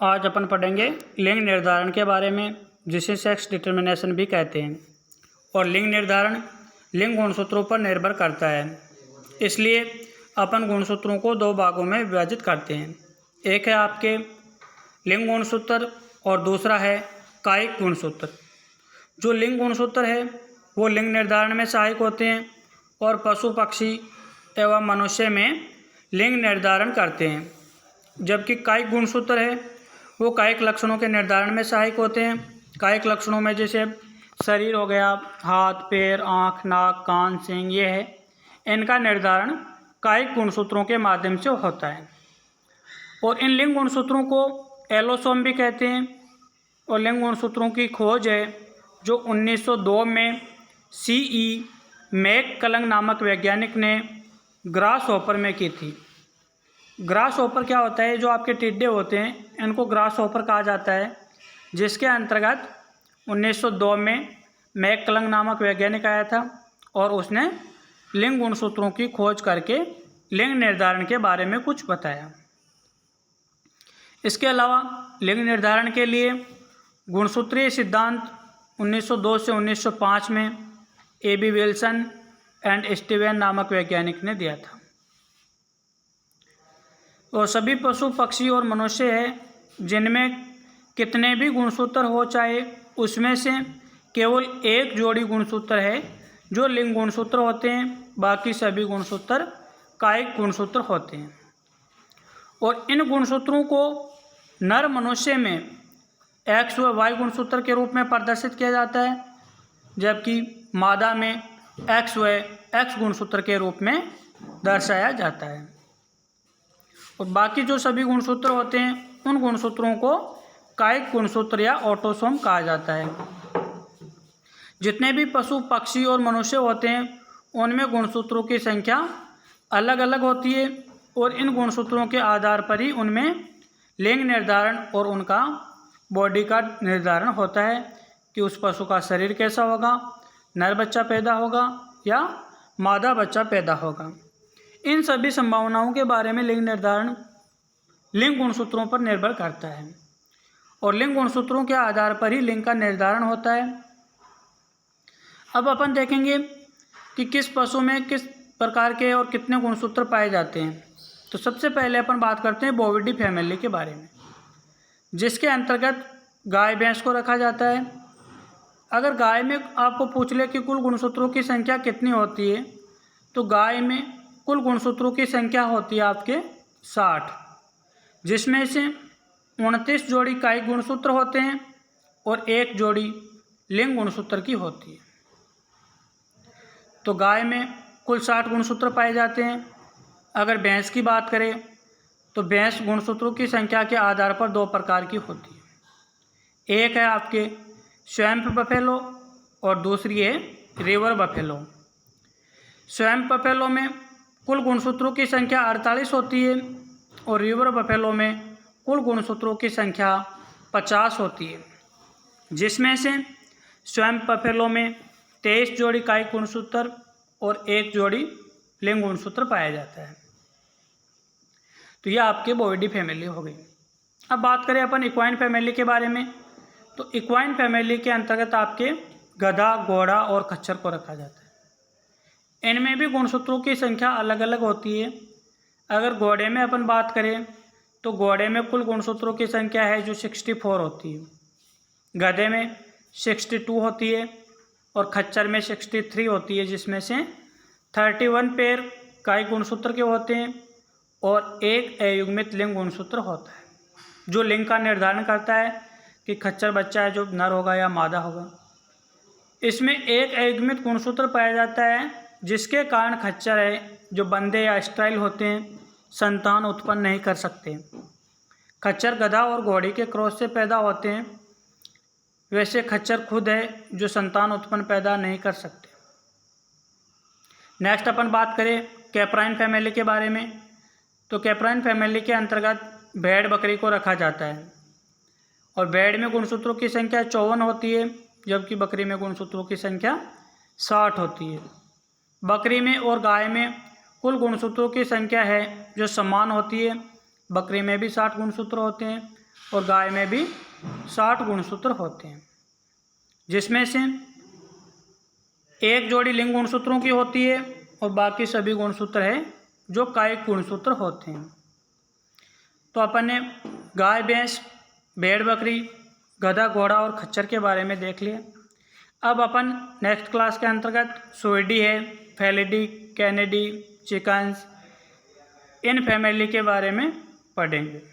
आज अपन पढ़ेंगे लिंग निर्धारण के बारे में, जिसे सेक्स डिटर्मिनेशन भी कहते हैं। और लिंग निर्धारण लिंग गुणसूत्रों पर निर्भर करता है, इसलिए अपन गुणसूत्रों को दो भागों में विभाजित करते हैं। एक है आपके लिंग गुणसूत्र और दूसरा है कायिक गुणसूत्र। जो लिंग गुणसूत्र है वो लिंग निर्धारण में सहायक होते हैं और पशु पक्षी एवं मनुष्य में लिंग निर्धारण करते हैं, जबकि कायिक गुणसूत्र है वो कायिक लक्षणों के निर्धारण में सहायक होते हैं। कायिक लक्षणों में जैसे शरीर हो गया, हाथ पैर आँख नाक कान सींग, ये है, इनका निर्धारण कायिक गुणसूत्रों के माध्यम से होता है। और इन लिंग गुणसूत्रों को एलोसोम भी कहते हैं। और लिंग गुणसूत्रों की खोज है जो 1902 में C.E. मैककलंग नामक वैज्ञानिक ने ग्रासहॉपर में की थी। ग्रासहॉपर क्या होता है? जो आपके टिड्डे होते हैं इनको ग्रासहॉपर कहा जाता है, जिसके अंतर्गत 1902 में मैककलंग नामक वैज्ञानिक आया था और उसने लिंग गुणसूत्रों की खोज करके लिंग निर्धारण के बारे में कुछ बताया। इसके अलावा लिंग निर्धारण के लिए गुणसूत्रीय सिद्धांत 1902 से 1905 में A.B. विल्सन एंड स्टीवेन नामक वैज्ञानिक ने दिया था। और सभी पशु पक्षी और मनुष्य है जिनमें कितने भी गुणसूत्र हो, चाहे उसमें से केवल एक जोड़ी गुणसूत्र है जो लिंग गुणसूत्र होते हैं, बाकी सभी गुणसूत्र कायिक गुणसूत्र होते हैं। और इन गुणसूत्रों को नर मनुष्य में X व Y गुणसूत्र के रूप में प्रदर्शित किया जाता है, जबकि मादा में X व X गुणसूत्र के रूप में दर्शाया जाता है। और बाकी जो सभी गुणसूत्र होते हैं उन गुणसूत्रों को कायिक गुणसूत्र या ऑटोसोम कहा जाता है। जितने भी पशु पक्षी और मनुष्य होते हैं उनमें गुणसूत्रों की संख्या अलग अलग होती है और इन गुणसूत्रों के आधार पर ही उनमें लिंग निर्धारण और उनका बॉडी का निर्धारण होता है कि उस पशु का शरीर कैसा होगा, नर बच्चा पैदा होगा या मादा बच्चा पैदा होगा। इन सभी संभावनाओं के बारे में लिंग निर्धारण लिंग गुणसूत्रों पर निर्भर करता है और लिंग गुणसूत्रों के आधार पर ही लिंग का निर्धारण होता है। अब अपन देखेंगे कि किस पशु में किस प्रकार के और कितने गुणसूत्र पाए जाते हैं। तो सबसे पहले अपन बात करते हैं बोविडी फैमिली के बारे में, जिसके अंतर्गत गाय भैंस को रखा जाता है। अगर गाय में आपको पूछ ले कि कुल गुणसूत्रों की संख्या कितनी होती है, तो गाय में कुल गुणसूत्रों की संख्या होती है आपके 60, जिसमें से 29 जोड़ी कायिक गुणसूत्र होते हैं और एक जोड़ी लिंग गुणसूत्र की होती है। तो गाय में कुल 60 गुणसूत्र पाए जाते हैं। अगर भैंस की बात करें तो भैंस गुणसूत्रों की संख्या के आधार पर दो प्रकार की होती है। एक है आपके स्वैम्प बफेलो और दूसरी है रिवर बफेलो। स्वैम्प बफेलो में कुल गुणसूत्रों की संख्या 48 होती है और रिवर बफेलो में कुल गुणसूत्रों की संख्या 50 होती है, जिसमें से स्वैम्प बफेलो में 23 जोड़ी कायिक गुणसूत्र और एक जोड़ी लिंग गुणसूत्र पाया जाता है। तो यह आपकी बोविडी फैमिली हो गई। अब बात करें अपन इक्वाइन फैमिली के बारे में, तो इक्वाइन फैमिली के अंतर्गत आपके गधा, घोड़ा और खच्चर को रखा जाता है। इनमें भी गुणसूत्रों की संख्या अलग अलग होती है। अगर घोड़े में अपन बात करें तो घोड़े में कुल गुणसूत्रों की संख्या है जो 64 होती है, गधे में 62 होती है और खच्चर में 63 होती है, जिसमें से 31 पेयर कायिक गुणसूत्र के होते हैं और एक अयुग्मित लिंग गुणसूत्र होता है, जो लिंग का निर्धारण करता है कि खच्चर बच्चा है जो नर होगा या मादा होगा। इसमें एक अयुग्मित गुणसूत्र पाया जाता है, जिसके कारण खच्चर है जो बंदे या स्टाइल होते हैं संतान उत्पन्न नहीं कर सकते। खच्चर गधा और घोड़ी के क्रॉस से पैदा होते हैं, वैसे खच्चर खुद है जो संतान उत्पन्न पैदा नहीं कर सकते। नेक्स्ट अपन बात करें कैप्राइन फैमिली के बारे में, तो कैप्राइन फैमिली के अंतर्गत भेड़ बकरी को रखा जाता है और भेड़ में गुणसूत्रों की संख्या 54 होती है, जबकि बकरी में गुणसूत्रों की संख्या 60 होती है। बकरी में और गाय में कुल गुणसूत्रों की संख्या है जो समान होती है। बकरी में भी 60 गुणसूत्र होते हैं और गाय में भी 60 गुणसूत्र होते हैं, जिसमें से एक जोड़ी लिंग गुणसूत्रों की होती है और बाकी सभी गुणसूत्र है जो कायिक गुणसूत्र होते हैं। तो अपन ने गाय, भैंस, भेड़, बकरी, गधा, घोड़ा और खच्चर के बारे में देख लिया। अब अपन नेक्स्ट क्लास के अंतर्गत सुइडी है, Felidae, Canidae, chickens, in family के बारे में पढ़ेंगे।